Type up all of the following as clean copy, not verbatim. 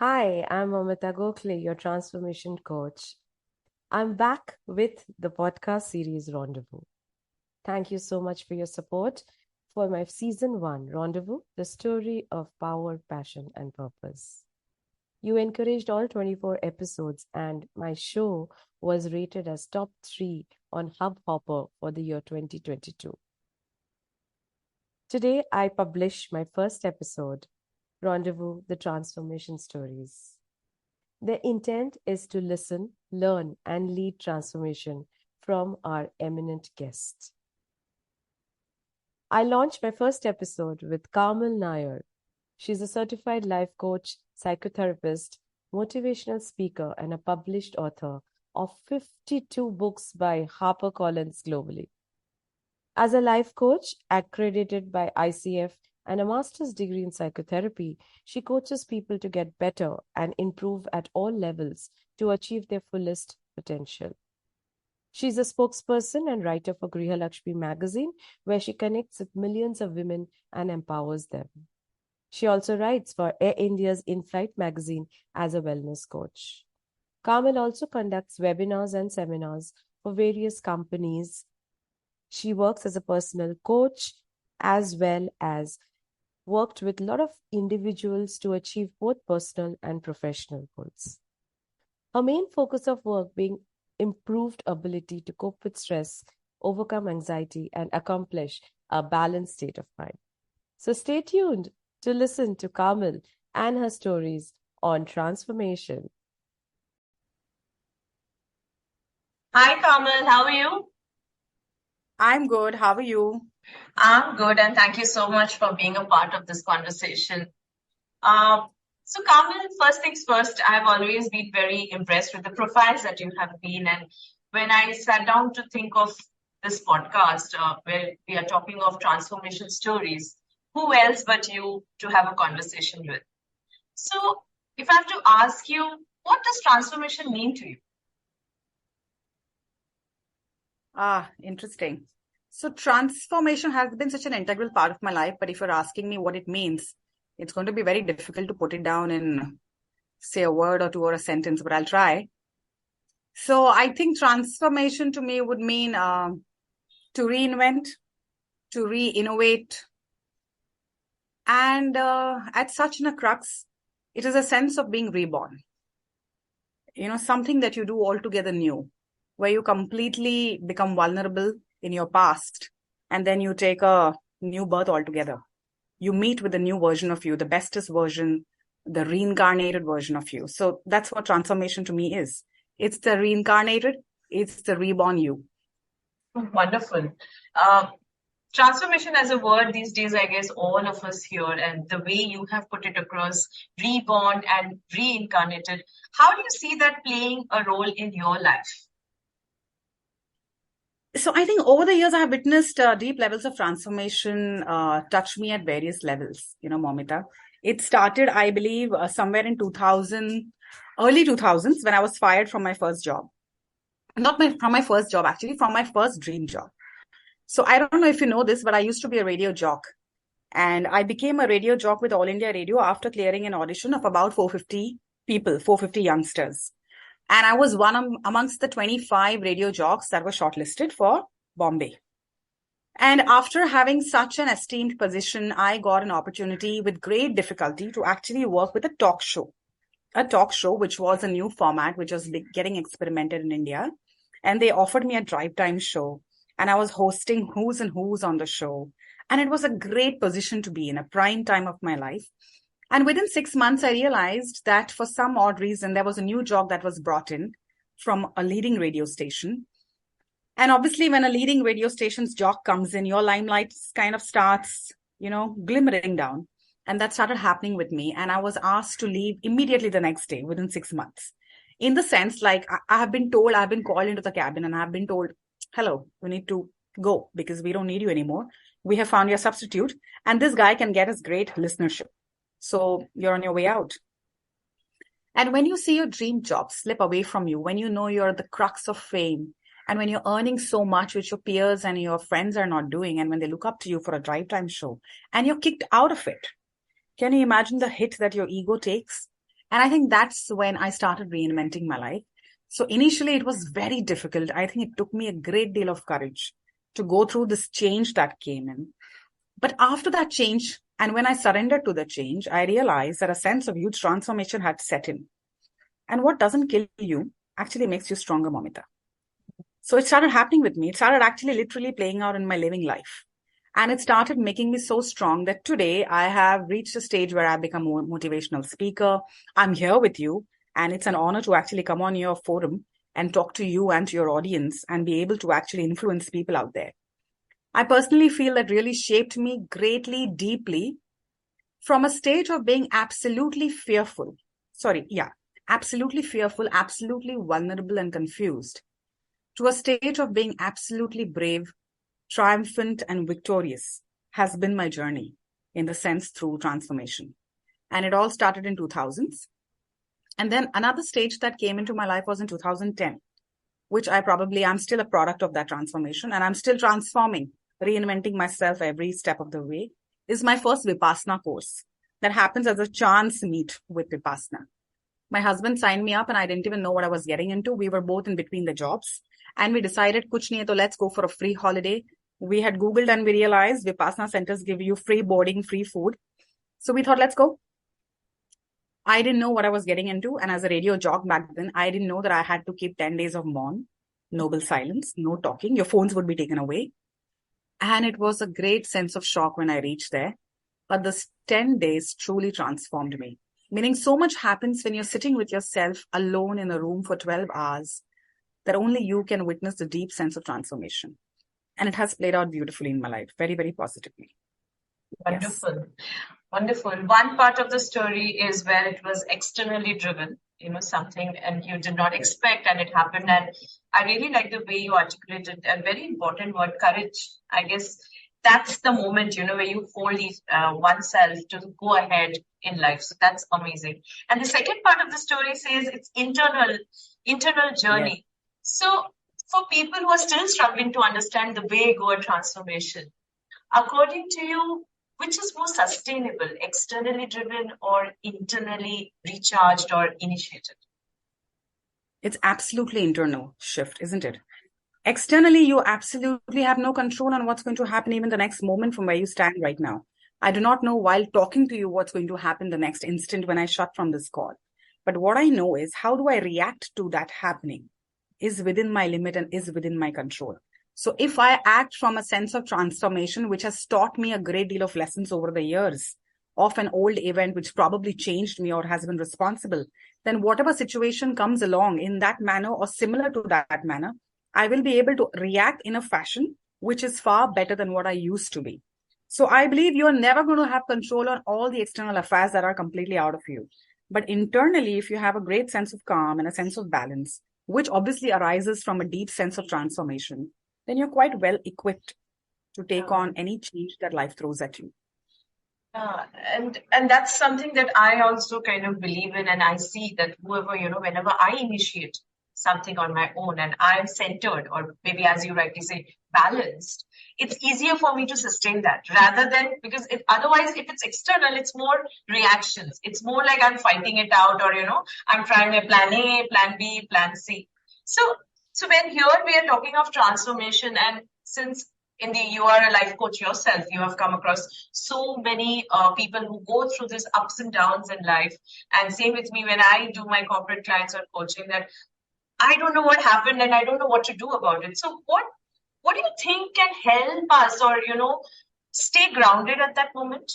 Hi, I'm Moumita, your transformation coach. I'm back with the podcast series Rendezvous. Thank you so much for your support for my season 1, Rendezvous, the story of power, passion, and purpose. You encouraged all 24 episodes, and my show was rated as top 3 on Hubhopper for the year 2022. Today, I publish my first episode, Rendezvous, the transformation stories. The intent is to listen, learn, and lead transformation from our eminent guests. I launched my first episode with Karmel Nair. She's a certified life coach, psychotherapist, motivational speaker, and a published author of 52 books by Harper Collins globally. As a life coach, accredited by ICF, and a master's degree in psychotherapy, she coaches people to get better and improve at all levels to achieve their fullest potential. She's a spokesperson and writer for Grehalakshmi Magazine, where she connects with millions of women and empowers them. She also writes for Air India's Inflight magazine as a wellness coach. Karmel also conducts webinars and seminars for various companies. She works as a personal coach as well as worked with a lot of individuals to achieve both personal and professional goals. Her main focus of work being improved ability to cope with stress, overcome anxiety, and accomplish a balanced state of mind. So stay tuned to listen to Karmel and her stories on transformation. Hi, Karmel. How are you? I'm good. How are you? I'm good, and thank you so much for being a part of this conversation. So, Karmel, first things first, I've always been very impressed with the profiles that you have been. And when I sat down to think of this podcast, where we are talking of transformation stories, who else but you to have a conversation with? So, if I have to ask you, what does transformation mean to you? Interesting. So transformation has been such an integral part of my life, but if you're asking me what it means, it's going to be very difficult to put it down in, say, a word or two or a sentence, but I'll try. So I think transformation to me would mean to reinvent, to re-innovate, and at such a crux, it is a sense of being reborn. Something that you do altogether new, where you completely become vulnerable in your past, and then you take a new birth altogether. You meet with a new version of you, the bestest version, the reincarnated version of you. So that's what transformation to me is. It's the reincarnated, it's the reborn you. Wonderful. Transformation as a word these days, I guess all of us here, and the way you have put it across, reborn and reincarnated, how do you see that playing a role in your life? So I think over the years, I have witnessed deep levels of transformation touch me at various levels, Moumita. It started, I believe, somewhere in early 2000s, when I was fired from my first job. From my first job, actually, from my first dream job. So I don't know if you know this, but I used to be a radio jock. And I became a radio jock with All India Radio after clearing an audition of about 450 people, 450 youngsters. And I was one amongst the 25 radio jocks that were shortlisted for Bombay. And after having such an esteemed position, I got an opportunity with great difficulty to actually work with a talk show which was a new format, which was getting experimented in India. And they offered me a drive time show. And I was hosting who's and who's on the show. And it was a great position to be in, a prime time of my life. And within 6 months, I realized that for some odd reason, there was a new job that was brought in from a leading radio station. And obviously, when a leading radio station's jock comes in, your limelight kind of starts, glimmering down. And that started happening with me. And I was asked to leave immediately the next day, within 6 months. In the sense, like, I've been called into the cabin and I've been told, hello, we need to go because we don't need you anymore. We have found your substitute. And this guy can get us great listenership. So you're on your way out. And when you see your dream job slip away from you, when you know you're the crux of fame, and when you're earning so much which your peers and your friends are not doing, and when they look up to you for a drive time show, and you're kicked out of it, can you imagine the hit that your ego takes? And I think that's when I started reinventing my life. So initially it was very difficult. I think it took me a great deal of courage to go through this change that came in. But after that change, and when I surrendered to the change, I realized that a sense of huge transformation had set in. And what doesn't kill you actually makes you stronger, Moumita. So it started happening with me. It started actually literally playing out in my living life. And it started making me so strong that today I have reached a stage where I've become a motivational speaker. I'm here with you. And it's an honor to actually come on your forum and talk to you and to your audience and be able to actually influence people out there. I personally feel that really shaped me greatly, deeply from a stage of being absolutely fearful. Absolutely fearful, absolutely vulnerable and confused, to a stage of being absolutely brave, triumphant and victorious has been my journey in the sense through transformation. And it all started in 2000s. And then another stage that came into my life was in 2010, which I'm still a product of that transformation, and I'm still transforming, reinventing myself every step of the way, is my first Vipassana course that happens as a chance meet with Vipassana. My husband signed me up and I didn't even know what I was getting into. We were both in between the jobs and we decided, kuch nahi hai, to let's go for a free holiday. We had Googled and we realized Vipassana centers give you free boarding, free food. So we thought, let's go. I didn't know what I was getting into. And as a radio jock back then, I didn't know that I had to keep 10 days of maun, noble silence, no talking. Your phones would be taken away. And it was a great sense of shock when I reached there. But this 10 days truly transformed me. Meaning so much happens when you're sitting with yourself alone in a room for 12 hours that only you can witness the deep sense of transformation. And it has played out beautifully in my life, very, very positively. Wonderful. Yes. Wonderful. One part of the story is where it was externally driven, something and you did not expect and it happened. And I really like the way you articulated a very important word, courage. I guess that's the moment, where you hold oneself to go ahead in life. So that's amazing. And the second part of the story says it's internal journey. Yeah. So for people who are still struggling to understand the way go a transformation, according to you, which is more sustainable, externally driven or internally recharged or initiated? It's absolutely internal shift, isn't it? Externally, you absolutely have no control on what's going to happen even the next moment from where you stand right now. I do not know while talking to you what's going to happen the next instant when I shut from this call. But what I know is how do I react to that happening is within my limit and is within my control. So if I act from a sense of transformation, which has taught me a great deal of lessons over the years of an old event which probably changed me or has been responsible, then whatever situation comes along in that manner or similar to that manner, I will be able to react in a fashion which is far better than what I used to be. So I believe you are never going to have control on all the external affairs that are completely out of you. But internally, if you have a great sense of calm and a sense of balance, which obviously arises from a deep sense of transformation, then you're quite well equipped to take on any change that life throws at you. And that's something that I also kind of believe in, and I see that whoever, whenever I initiate something on my own and I'm centered or maybe as you rightly say, balanced, it's easier for me to sustain that rather than because otherwise if it's external, it's more reactions. It's more like I'm fighting it out or, I'm trying a plan A, plan B, plan C. So when here we are talking of transformation and since you are a life coach yourself, you have come across so many people who go through these ups and downs in life. And same with me when I do my corporate clients or coaching that I don't know what happened and I don't know what to do about it. So what do you think can help us or, stay grounded at that moment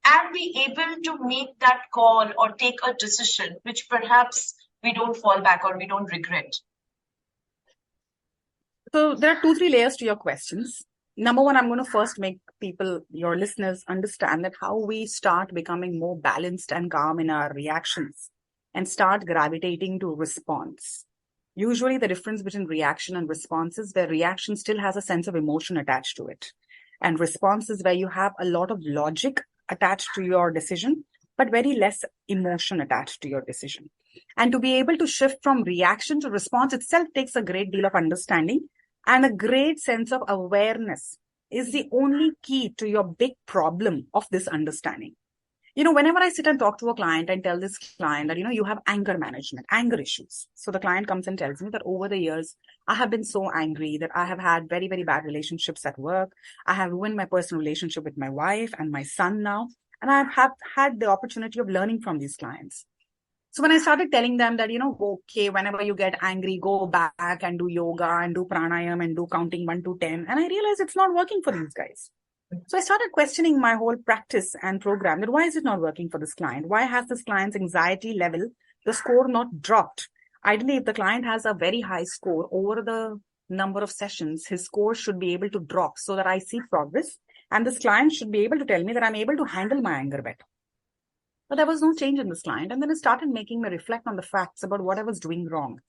and be able to make that call or take a decision, which perhaps we don't fall back or we don't regret? So there are 2-3 layers to your questions. Number one, I'm going to first make people, your listeners, understand that how we start becoming more balanced and calm in our reactions and start gravitating to response. Usually the difference between reaction and response is where reaction still has a sense of emotion attached to it. And response is where you have a lot of logic attached to your decision, but very less emotion attached to your decision. And to be able to shift from reaction to response itself takes a great deal of understanding and a great sense of awareness is the only key to your big problem of this understanding. Whenever I sit and talk to a client and tell this client that, you have anger management, anger issues. So the client comes and tells me that over the years, I have been so angry that I have had very, very bad relationships at work. I have ruined my personal relationship with my wife and my son now. And I have had the opportunity of learning from these clients. So when I started telling them that, okay, whenever you get angry, go back and do yoga and do pranayam and do counting 1 to 10. And I realized it's not working for these guys. So I started questioning my whole practice and program that why is it not working for this client? Why has this client's anxiety level, the score not dropped? Ideally, if the client has a very high score over the number of sessions, his score should be able to drop so that I see progress. And this client should be able to tell me that I'm able to handle my anger better. But there was no change in this client. And then it started making me reflect on the facts about what I was doing wrong.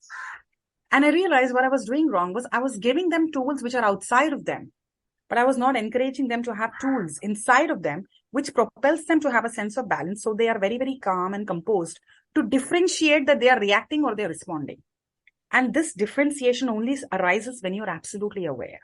And I realized what I was doing wrong was I was giving them tools which are outside of them. But I was not encouraging them to have tools inside of them, which propels them to have a sense of balance. So they are very, very calm and composed to differentiate that they are reacting or they're responding. And this differentiation only arises when you're absolutely aware.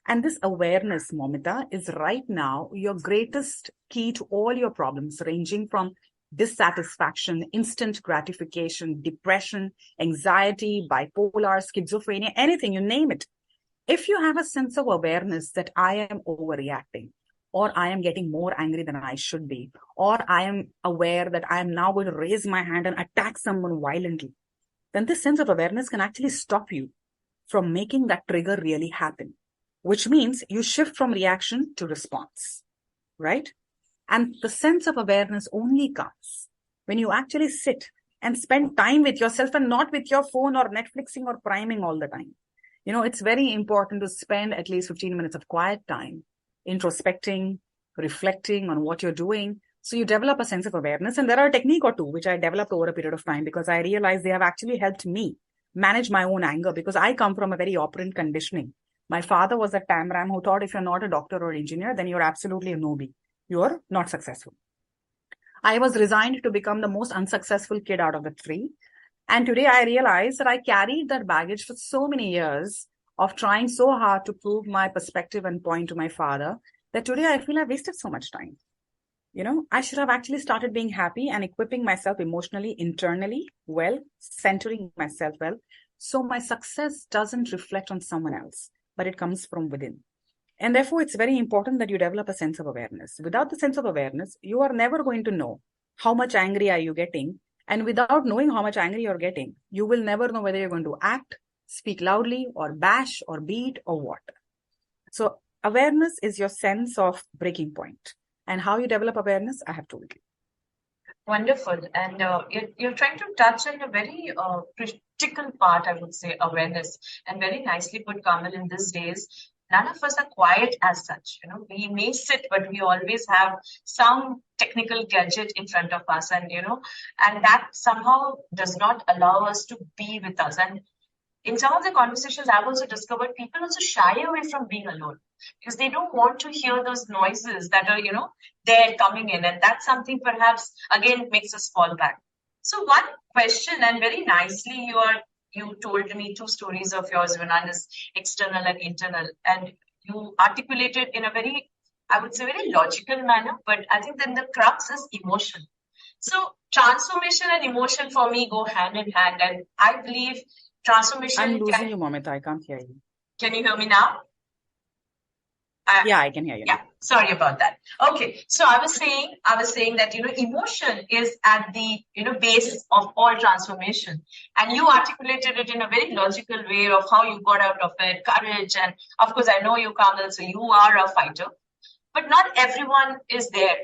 And this awareness, Moumita, is right now your greatest key to all your problems, ranging from dissatisfaction, instant gratification, depression, anxiety, bipolar, schizophrenia, anything, you name it. If you have a sense of awareness that I am overreacting, or I am getting more angry than I should be, or I am aware that I am now going to raise my hand and attack someone violently, then this sense of awareness can actually stop you from making that trigger really happen, which means you shift from reaction to response, right? And the sense of awareness only comes when you actually sit and spend time with yourself and not with your phone or Netflixing or priming all the time. It's very important to spend at least 15 minutes of quiet time, introspecting, reflecting on what you're doing. So you develop a sense of awareness. And there are a technique or two which I developed over a period of time because I realized they have actually helped me manage my own anger because I come from a very operant conditioning. My father was a Tamram who thought if you're not a doctor or engineer, then you're absolutely a nobody. You're not successful. I was resigned to become the most unsuccessful kid out of the three. And today I realize that I carried that baggage for so many years of trying so hard to prove my perspective and point to my father that today I feel I wasted so much time. I should have actually started being happy and equipping myself emotionally, internally well, centering myself well. So my success doesn't reflect on someone else, but it comes from within. And therefore, it's very important that you develop a sense of awareness. Without the sense of awareness, you are never going to know how much angry are you getting. And without knowing how much angry you're getting, you will never know whether you're going to act, speak loudly, or bash, or beat, or what. So awareness is your sense of breaking point. And how you develop awareness, I have told you. Wonderful. And you're trying to touch on a very critical part, I would say, awareness. And very nicely put, Karmel, in these days. None of us are quiet as such. We may sit, but we always have some technical gadget in front of us. And, and that somehow does not allow us to be with us. And in some of the conversations, I've also discovered people also shy away from being alone because they don't want to hear those noises that are, they're coming in. And that's something perhaps, again, makes us fall back. So one question, and very nicely, you told me two stories of yours. One is external and internal, and you articulated in a very, I would say, very logical manner, but I think then the crux is emotion. So transformation and emotion for me go hand in hand, and I believe transformation... I'm losing you, Moumita. I can't hear you. Can you hear me now? Yeah, I can hear you. Yeah, sorry about that. Okay, so I was saying that emotion is at the base of all transformation, and you articulated it in a very logical way of how you got out of it, courage, and of course I know you, Karmel, so you are a fighter, but not everyone is there.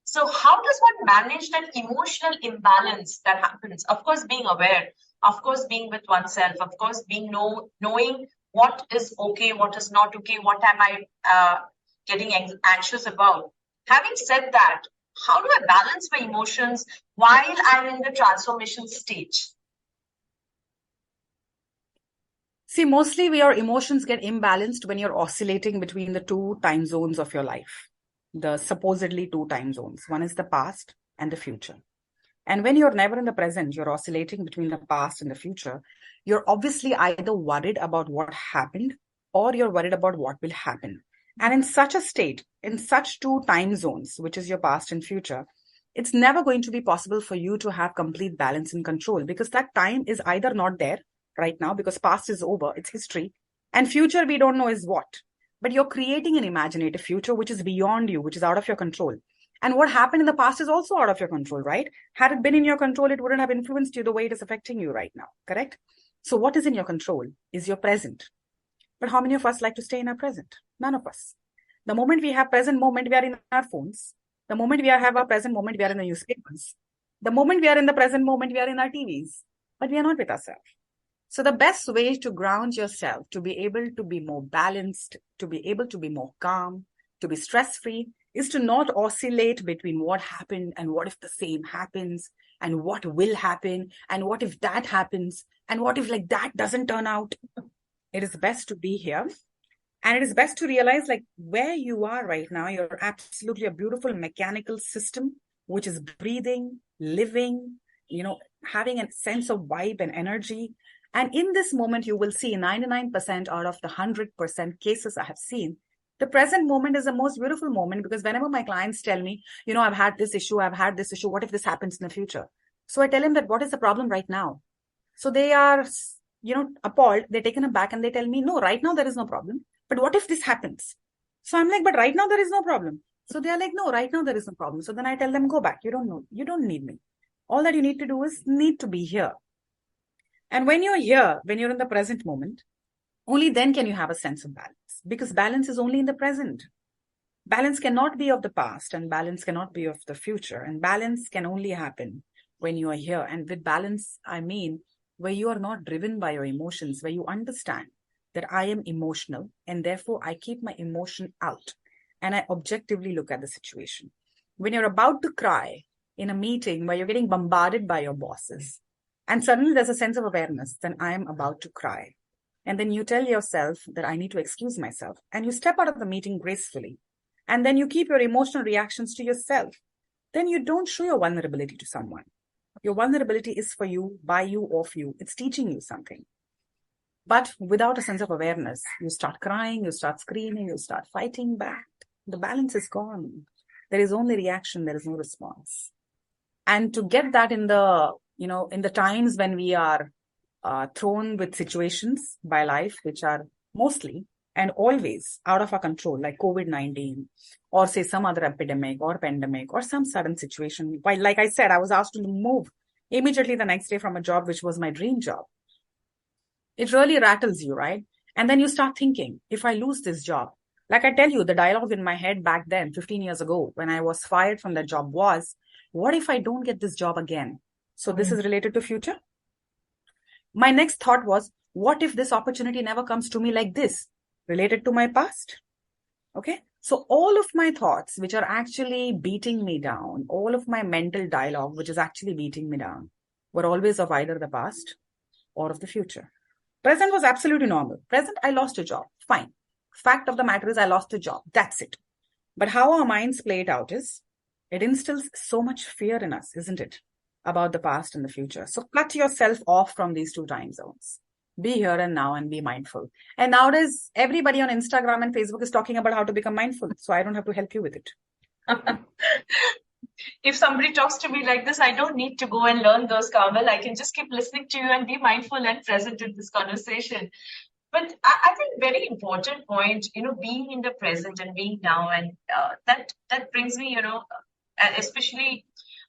So how does one manage that emotional imbalance that happens? Of course, being aware, of course, being with oneself, of course, knowing what is okay, what is not okay, what am I getting anxious about. Having said that, how do I balance my emotions while I'm in the transformation stage? See, mostly your emotions get imbalanced when you're oscillating between the two time zones of your life. The supposedly two time zones. One is the past and the future. And when you're never in the present, you're oscillating between the past and the future. You're obviously either worried about what happened or you're worried about what will happen. And in such a state, in such two time zones, which is your past and future, it's never going to be possible for you to have complete balance and control, because that time is either not there right now because past is over, it's history, and future we don't know is what. But you're creating an imaginative future which is beyond you, which is out of your control. And what happened in the past is also out of your control, right? Had it been in your control, it wouldn't have influenced you the way it is affecting you right now, correct? So what is in your control is your present. But how many of us like to stay in our present? None of us. The moment we have present moment, we are in our phones. The moment we have our present moment, we are in the newspapers. The moment we are in the present moment, we are in our TVs. But we are not with ourselves. So the best way to ground yourself, to be able to be more balanced, to be able to be more calm, to be stress-free, is to not oscillate between what happened and what if the same happens, and what will happen, and what if that happens, and what if like that doesn't turn out. It is best to be here. And it is best to realize like where you are right now, you're absolutely a beautiful mechanical system, which is breathing, living, having a sense of vibe and energy. And in this moment, you will see 99% out of the 100% cases I have seen, the present moment is the most beautiful moment, because whenever my clients tell me, I've had this issue, what if this happens in the future? So I tell them that what is the problem right now? So they are, appalled, they're taken aback and they tell me, no, right now there is no problem. But what if this happens? So I'm like, but right now there is no problem. So they're like, no, right now there is no problem. So then I tell them, go back. You don't know. You don't need me. All that you need to do is need to be here. And when you're here, when you're in the present moment, only then can you have a sense of balance, because balance is only in the present. Balance cannot be of the past, and balance cannot be of the future. And balance can only happen when you are here. And with balance, I mean where you are not driven by your emotions, where you understand that I am emotional and therefore I keep my emotion out and I objectively look at the situation. When you're about to cry in a meeting where you're getting bombarded by your bosses and suddenly there's a sense of awareness, then I am about to cry. And then you tell yourself that I need to excuse myself, and you step out of the meeting gracefully. And then you keep your emotional reactions to yourself. Then you don't show your vulnerability to someone. Your vulnerability is for you, by you, of you. It's teaching you something. But without a sense of awareness, you start crying, you start screaming, you start fighting back. The balance is gone. There is only reaction, there is no response. And to get that in the times when we are thrown with situations by life, which are mostly and always out of our control, like COVID-19, or say some other epidemic or pandemic or some sudden situation. While, like I said, I was asked to move immediately the next day from a job, which was my dream job. It really rattles you, right? And then you start thinking, if I lose this job, like I tell you, the dialogue in my head back then, 15 years ago, when I was fired from that job was, what if I don't get this job again? So this is related to future. My next thought was, what if this opportunity never comes to me like this? Related to my past. Okay. So all of my thoughts, which are actually beating me down, all of my mental dialogue, which is actually beating me down, were always of either the past or of the future. Present was absolutely normal. Present, I lost a job. Fine. Fact of the matter is I lost a job. That's it. But how our minds play it out is, it instills so much fear in us, isn't it? About the past and the future. So cut yourself off from these two time zones. Be here and now and be mindful. And nowadays, everybody on Instagram and Facebook is talking about how to become mindful. So I don't have to help you with it. If somebody talks to me like this, I don't need to go and learn those, Karmel. I can just keep listening to you and be mindful and present in this conversation. But I think very important point, being in the present and being now. And that brings me, especially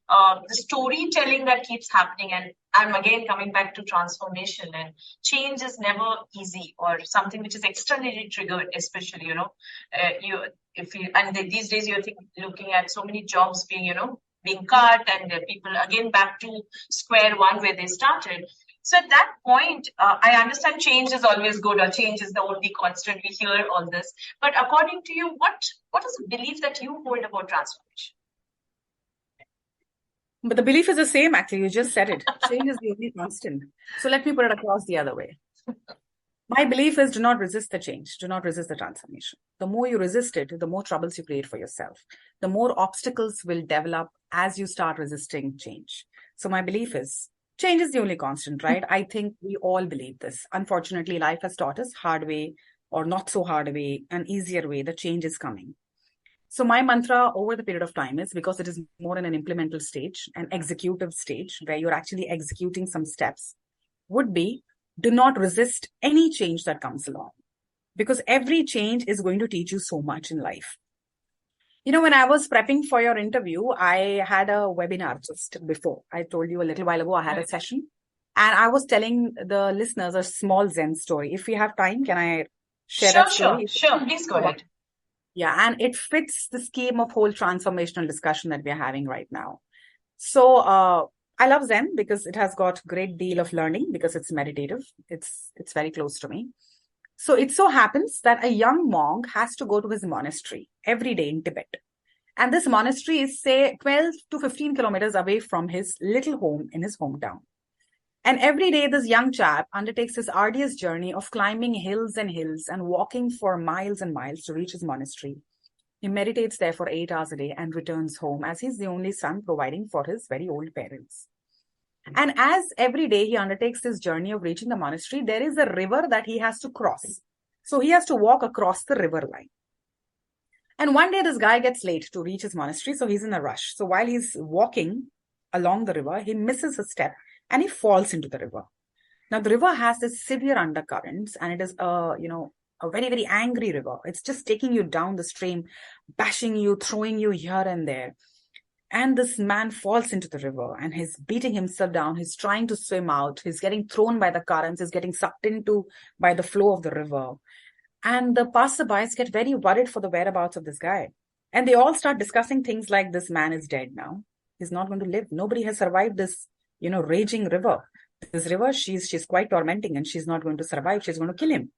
the storytelling that keeps happening. And I'm again coming back to transformation, and change is never easy or something which is externally triggered, especially, these days you're looking at so many jobs being cut, and people again back to square one where they started. So at that point, I understand change is always good, or change is the only constant. We hear all this. But according to you, what is the belief that you hold about transformation? But the belief is the same, actually. You just said it. Change is the only constant. So let me put it across the other way. My belief is, do not resist the change. Do not resist the transformation. The more you resist it, the more troubles you create for yourself. The more obstacles will develop as you start resisting change. So my belief is, change is the only constant, right? I think we all believe this. Unfortunately, life has taught us hard way or not so hard way, an easier way, the change is coming. So my mantra over the period of time is, because it is more in an implemental stage, an executive stage where you're actually executing some steps, would be, do not resist any change that comes along, because every change is going to teach you so much in life. You know, when I was prepping for your interview, I had a webinar just before. I told you a little while ago, I had a session, and I was telling the listeners a small Zen story. If we have time, can I share that story? Sure. Please go ahead. Yeah, and it fits the scheme of whole transformational discussion that we're having right now. So I love Zen because it has got great deal of learning, because it's meditative. It's very close to me. So it so happens that a young monk has to go to his monastery every day in Tibet. And this monastery is, say, 12 to 15 kilometers away from his little home in his hometown. And every day, this young chap undertakes his arduous journey of climbing hills and hills and walking for miles and miles to reach his monastery. He meditates there for 8 hours a day and returns home, as he's the only son providing for his very old parents. And as every day he undertakes this journey of reaching the monastery, there is a river that he has to cross. So he has to walk across the river line. And one day this guy gets late to reach his monastery, so he's in a rush. So while he's walking along the river, he misses a step and he falls into the river. Now the river has this severe undercurrents, and it is a very, very angry river. It's just taking you down the stream, bashing you, throwing you here and there. And this man falls into the river and he's beating himself down. He's trying to swim out. He's getting thrown by the currents. He's getting sucked into by the flow of the river. And the passerbys get very worried for the whereabouts of this guy. And they all start discussing things like, this man is dead now. He's not going to live. Nobody has survived this, raging river. This river, she's quite tormenting, and she's not going to survive. She's going to kill him.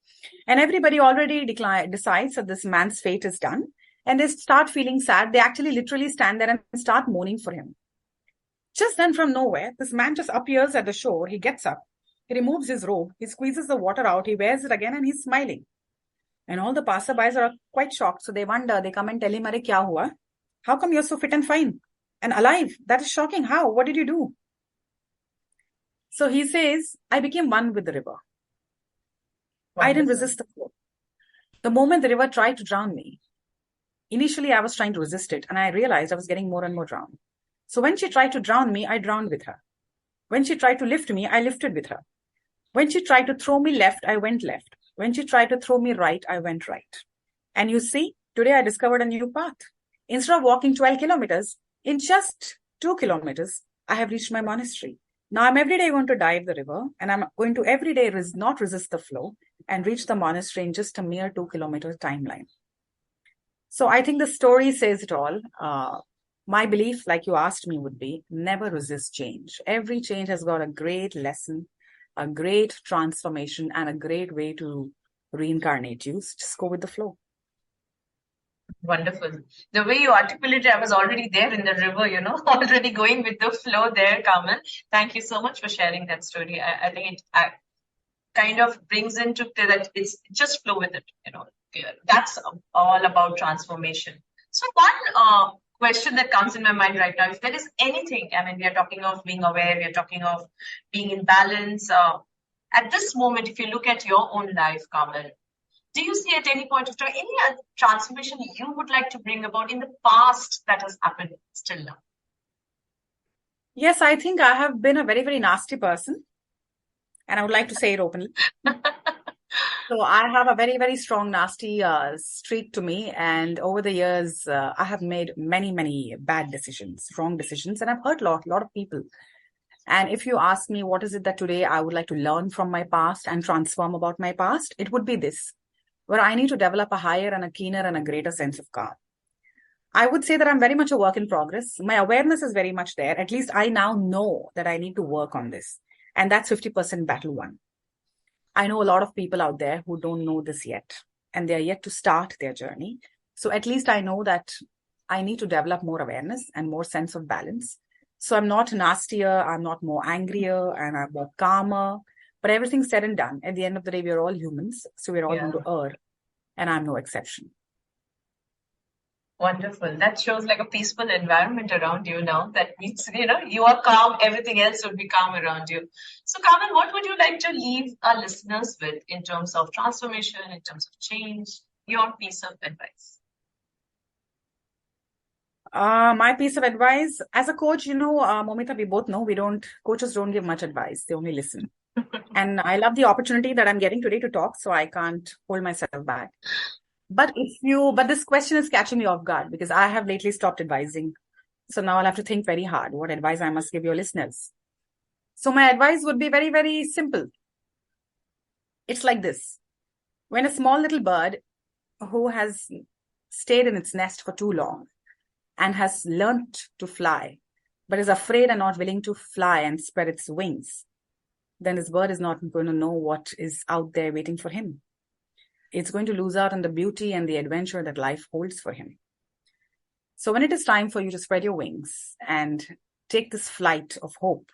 And everybody already decides that this man's fate is done. And they start feeling sad. They actually literally stand there and start mourning for him. Just then, from nowhere, this man just appears at the shore. He gets up, he removes his robe, he squeezes the water out, he wears it again, and he's smiling. And all the passerbys are quite shocked. So they wonder, they come and tell him, "Arey, kya hua? How come you're so fit and fine and alive? That is shocking. How? What did you do?" So he says, "I became one with the river. I didn't resist the flow. The moment the river tried to drown me, initially I was trying to resist it, and I realized I was getting more and more drowned. So when she tried to drown me, I drowned with her. When she tried to lift me, I lifted with her. When she tried to throw me left, I went left. When she tried to throw me right, I went right. And you see, today I discovered a new path. Instead of walking 12 kilometers, in just 2 kilometers, I have reached my monastery. Now I'm every day going to dive the river, and I'm going to every day not resist the flow and reach the monastery in just a mere 2 kilometer timeline." So I think the story says it all. My belief, like you asked me, would be, never resist change. Every change has got a great lesson, a great transformation, and a great way to reincarnate you. So just go with the flow. Wonderful. The way you articulated, I was already there in the river, already going with the flow there, Karmel. Thank you so much for sharing that story. I think it kind of brings into that it's just flow with it, That's all about transformation. So one question that comes in my mind right now, if there is anything, we are talking of being aware, we are talking of being in balance. At this moment, if you look at your own life, Karmel, do you see at any point of time any other transformation you would like to bring about in the past that has happened still now? Yes, I think I have been a very, very nasty person, and I would like to say it openly. So I have a very, very strong, nasty streak to me. And over the years, I have made many, many bad decisions, wrong decisions, and I've hurt a lot of people. And if you ask me, what is it that today I would like to learn from my past and transform about my past, it would be this, where I need to develop a higher and a keener and a greater sense of calm. I would say that I'm very much a work in progress. My awareness is very much there. At least I now know that I need to work on this. And that's 50% battle won. I know a lot of people out there who don't know this yet, and they're yet to start their journey. So at least I know that I need to develop more awareness and more sense of balance. So I'm not nastier, I'm not more angrier, and I'm more calmer. But everything said and done, at the end of the day, we're all humans. So we're all going to err, and I'm no exception. Wonderful. That shows like a peaceful environment around you now. That means, you are calm, everything else would be calm around you. So, Karmel, what would you like to leave our listeners with in terms of transformation, in terms of change, your piece of advice? My piece of advice as a coach, Moumita, we both know coaches don't give much advice. They only listen. And I love the opportunity that I'm getting today to talk, so I can't hold myself back. But this question is catching me off guard because I have lately stopped advising. So now I'll have to think very hard what advice I must give your listeners. So my advice would be very, very simple. It's like this. When a small little bird who has stayed in its nest for too long and has learnt to fly, but is afraid and not willing to fly and spread its wings, then this bird is not going to know what is out there waiting for him. It's going to lose out on the beauty and the adventure that life holds for him. So when it is time for you to spread your wings and take this flight of hope,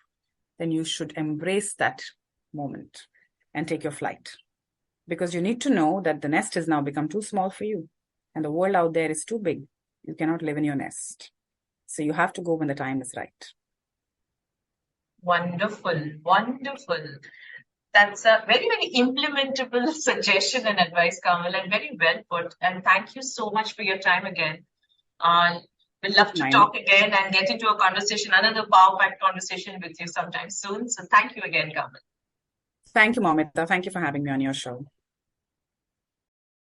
then you should embrace that moment and take your flight. Because you need to know that the nest has now become too small for you and the world out there is too big. You cannot live in your nest. So you have to go when the time is right. Wonderful, wonderful. That's a very, very implementable suggestion and advice, Karmel, and very well put. And thank you so much for your time again. We'd love to talk again and get into a conversation, another power-packed conversation with you sometime soon. So thank you again, Karmel. Thank you, Moumita. Thank you for having me on your show.